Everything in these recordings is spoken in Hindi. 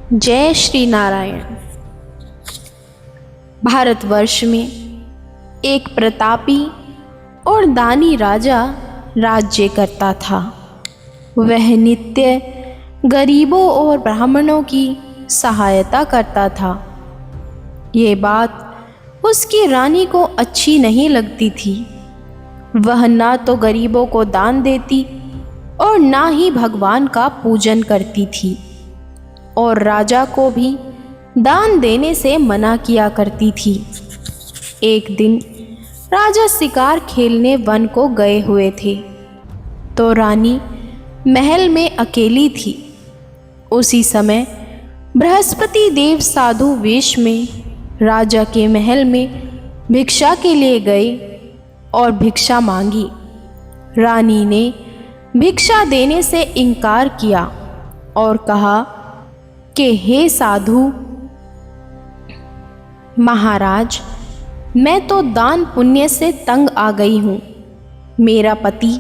जय श्री नारायण। भारतवर्ष में एक प्रतापी और दानी राजा राज्य करता था। वह नित्य गरीबों और ब्राह्मणों की सहायता करता था। ये बात उसकी रानी को अच्छी नहीं लगती थी। वह ना तो गरीबों को दान देती और ना ही भगवान का पूजन करती थी, और राजा को भी दान देने से मना किया करती थी। एक दिन राजा शिकार खेलने वन को गए हुए थे, तो रानी महल में अकेली थी। उसी समय बृहस्पति देव साधु वेश में राजा के महल में भिक्षा के लिए गए और भिक्षा मांगी। रानी ने भिक्षा देने से इनकार किया और कहा कि हे साधु महाराज, मैं तो दान पुण्य से तंग आ गई हूँ। मेरा पति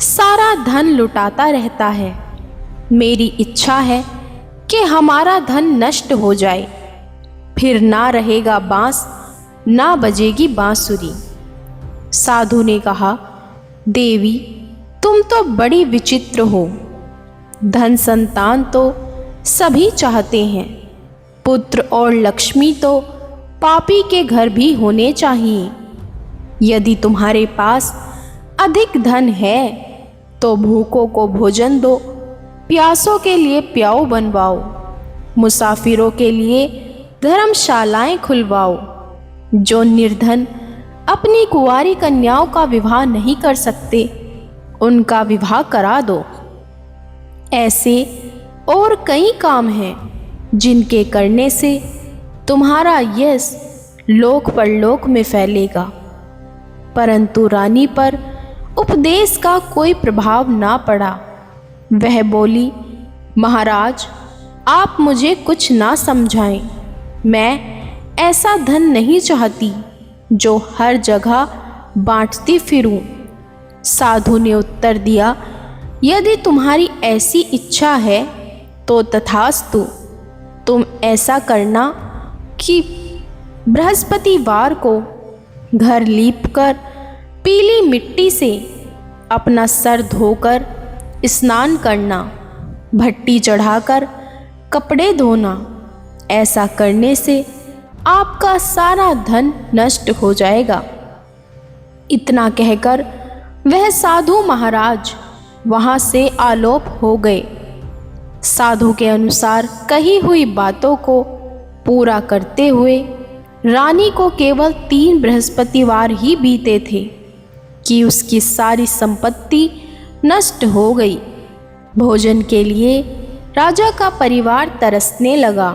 सारा धन लुटाता रहता है। मेरी इच्छा है कि हमारा धन नष्ट हो जाए, फिर ना रहेगा बांस ना बजेगी बांसुरी। साधु ने कहा, देवी तुम तो बड़ी विचित्र हो। धन संतान तो सभी चाहते हैं, पुत्र और लक्ष्मी तो पापी के घर भी होने चाहिए। यदि तुम्हारे पास अधिक धन है तो भूखों को भोजन दो, प्यासों के लिए प्याऊ बनवाओ, मुसाफिरों के लिए धर्मशालाएं खुलवाओ। जो निर्धन अपनी कुंवारी कन्याओं का विवाह नहीं कर सकते, उनका विवाह करा दो। ऐसे और कई काम हैं जिनके करने से तुम्हारा यश लोक परलोक में फैलेगा। परंतु रानी पर उपदेश का कोई प्रभाव ना पड़ा। वह बोली, महाराज आप मुझे कुछ ना समझाएं। मैं ऐसा धन नहीं चाहती जो हर जगह बांटती फिरूं। साधु ने उत्तर दिया, यदि तुम्हारी ऐसी इच्छा है तो तथास्तु। तुम ऐसा करना कि बृहस्पतिवार को घर लीपकर पीली मिट्टी से अपना सर धोकर स्नान करना, भट्टी चढ़ाकर कपड़े धोना। ऐसा करने से आपका सारा धन नष्ट हो जाएगा। इतना कहकर वह साधु महाराज वहाँ से आलोप हो गए। साधु के अनुसार कही हुई बातों को पूरा करते हुए रानी को केवल 3 बृहस्पतिवार ही बीते थे कि उसकी सारी संपत्ति नष्ट हो गई। भोजन के लिए राजा का परिवार तरसने लगा।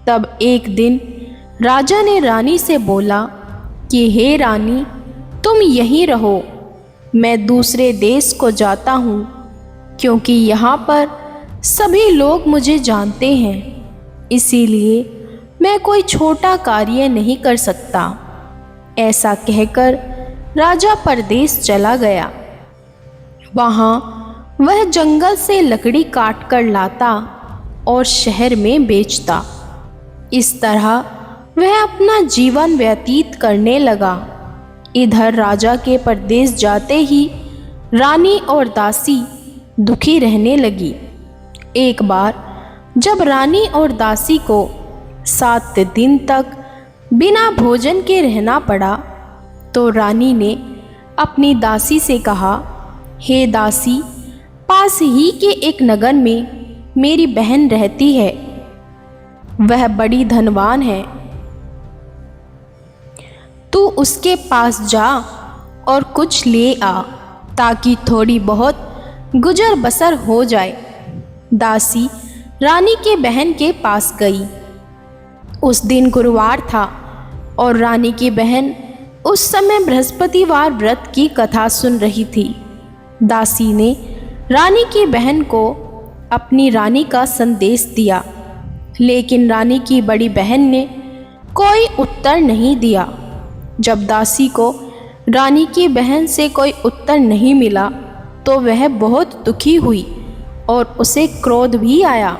तब एक दिन राजा ने रानी से बोला कि हे रानी, तुम यहीं रहो, मैं दूसरे देश को जाता हूँ, क्योंकि यहाँ पर सभी लोग मुझे जानते हैं, इसीलिए मैं कोई छोटा कार्य नहीं कर सकता। ऐसा कहकर राजा परदेश चला गया। वहाँ वह जंगल से लकड़ी काट कर लाता और शहर में बेचता। इस तरह वह अपना जीवन व्यतीत करने लगा। इधर राजा के परदेश जाते ही रानी और दासी दुखी रहने लगी। एक बार जब रानी और दासी को 7 दिन तक बिना भोजन के रहना पड़ा, तो रानी ने अपनी दासी से कहा, हे दासी, पास ही के एक नगर में मेरी बहन रहती है। वह बड़ी धनवान है। तू उसके पास जा और कुछ ले आ, ताकि थोड़ी बहुत गुजर बसर हो जाए। दासी रानी के बहन के पास गई। उस दिन गुरुवार था और रानी की बहन उस समय बृहस्पतिवार व्रत की कथा सुन रही थी। दासी ने रानी की बहन को अपनी रानी का संदेश दिया, लेकिन रानी की बड़ी बहन ने कोई उत्तर नहीं दिया। जब दासी को रानी की बहन से कोई उत्तर नहीं मिला तो वह बहुत दुखी हुई और उसे क्रोध भी आया।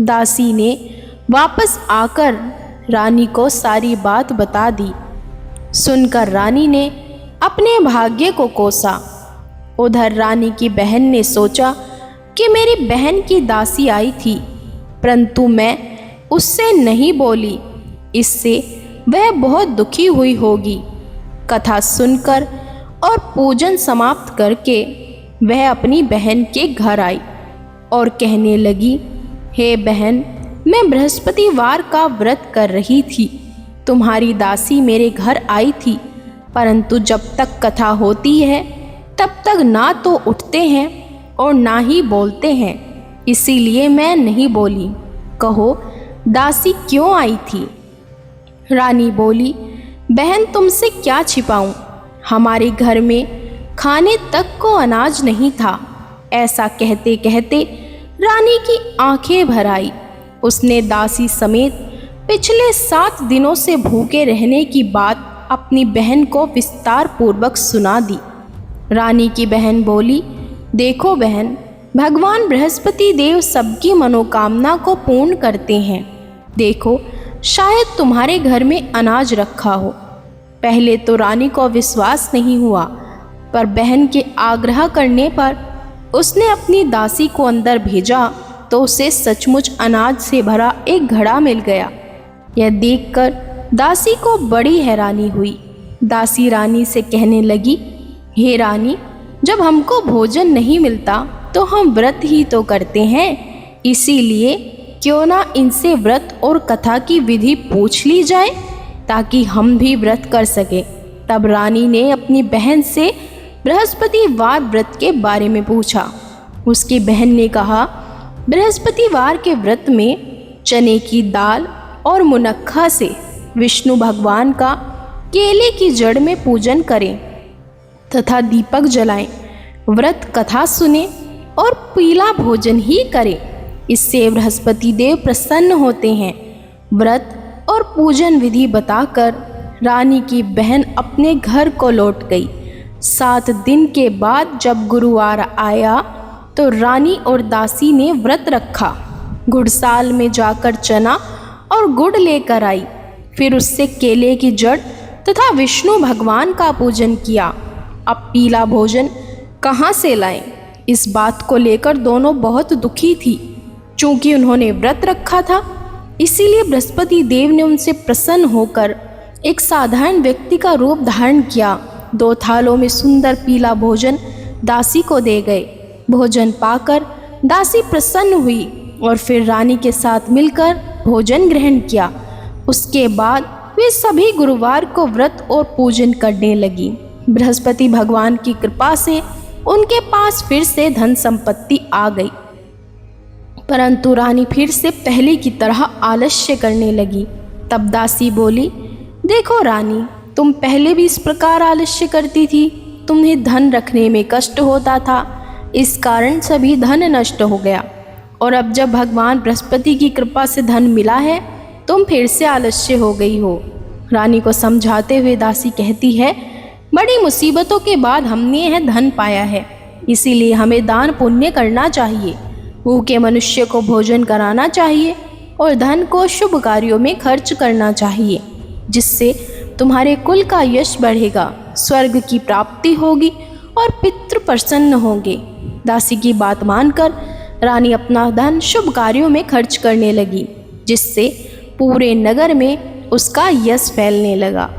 दासी ने वापस आकर रानी को सारी बात बता दी। सुनकर रानी ने अपने भाग्य को कोसा। उधर रानी की बहन ने सोचा कि मेरी बहन की दासी आई थी, परंतु मैं उससे नहीं बोली, इससे वह बहुत दुखी हुई होगी। कथा सुनकर और पूजन समाप्त करके वह अपनी बहन के घर आई और कहने लगी, हे बहन, मैं बृहस्पतिवार का व्रत कर रही थी। तुम्हारी दासी मेरे घर आई थी, परंतु जब तक कथा होती है तब तक ना तो उठते हैं और ना ही बोलते हैं, इसीलिए मैं नहीं बोली। कहो, दासी क्यों आई थी? रानी बोली, बहन, तुमसे क्या छिपाऊं? हमारे घर में खाने तक को अनाज नहीं था। ऐसा कहते कहते रानी की आंखें भर आई। उसने दासी समेत पिछले 7 दिनों से भूखे रहने की बात अपनी बहन को विस्तार पूर्वक सुना दी। रानी की बहन बोली, देखो बहन, भगवान बृहस्पति देव सबकी मनोकामना को पूर्ण करते हैं। देखो, शायद तुम्हारे घर में अनाज रखा हो। पहले तो रानी को विश्वास नहीं हुआ, पर बहन के आग्रह करने पर उसने अपनी दासी को अंदर भेजा तो उसे सचमुच अनाज से भरा एक घड़ा मिल गया। यह देखकर दासी को बड़ी हैरानी हुई। दासी रानी से कहने लगी, हे रानी, जब हमको भोजन नहीं मिलता तो हम व्रत ही तो करते हैं, इसीलिए क्यों ना इनसे व्रत और कथा की विधि पूछ ली जाए ताकि हम भी व्रत कर सके। तब रानी ने अपनी बहन से बृहस्पतिवार व्रत के बारे में पूछा। उसकी बहन ने कहा, बृहस्पतिवार के व्रत में चने की दाल और मुनक्खा से विष्णु भगवान का केले की जड़ में पूजन करें तथा दीपक जलाएं, व्रत कथा सुने और पीला भोजन ही करें। इससे बृहस्पति देव प्रसन्न होते हैं। व्रत और पूजन विधि बताकर रानी की बहन अपने घर को लौट गई। 7 दिन के बाद जब गुरुवार आया तो रानी और दासी ने व्रत रखा। गुड़साल में जाकर चना और गुड़ लेकर आई, फिर उससे केले की जड़ तथा विष्णु भगवान का पूजन किया। अब पीला भोजन कहाँ से लाएं? इस बात को लेकर दोनों बहुत दुखी थी। चूंकि उन्होंने व्रत रखा था, इसीलिए बृहस्पति देव ने उनसे प्रसन्न होकर एक साधारण व्यक्ति का रूप धारण किया। 2 थालों में सुंदर पीला भोजन दासी को दे गए। भोजन पाकर दासी प्रसन्न हुई और फिर रानी के साथ मिलकर भोजन ग्रहण किया। उसके बाद वे सभी गुरुवार को व्रत और पूजन करने लगी। बृहस्पति भगवान की कृपा से उनके पास फिर से धन संपत्ति आ गई, परंतु रानी फिर से पहले की तरह आलस्य करने लगी। तब दासी बोली, देखो रानी, तुम पहले भी इस प्रकार आलस्य करती थी। तुम्हें धन रखने में कष्ट होता था, इस कारण सभी धन नष्ट हो गया, और अब जब भगवान बृहस्पति की कृपा से धन मिला है, तुम फिर से आलस्य हो गई हो। रानी को समझाते हुए दासी कहती है, बड़ी मुसीबतों के बाद हमने यह धन पाया है, इसीलिए हमें दान पुण्य करना चाहिए। भूखे मनुष्य को भोजन कराना चाहिए और धन को शुभ कार्यों में खर्च करना चाहिए, जिससे तुम्हारे कुल का यश बढ़ेगा, स्वर्ग की प्राप्ति होगी और पितृ प्रसन्न होंगे। दासी की बात मानकर रानी अपना धन शुभ कार्यों में खर्च करने लगी, जिससे पूरे नगर में उसका यश फैलने लगा।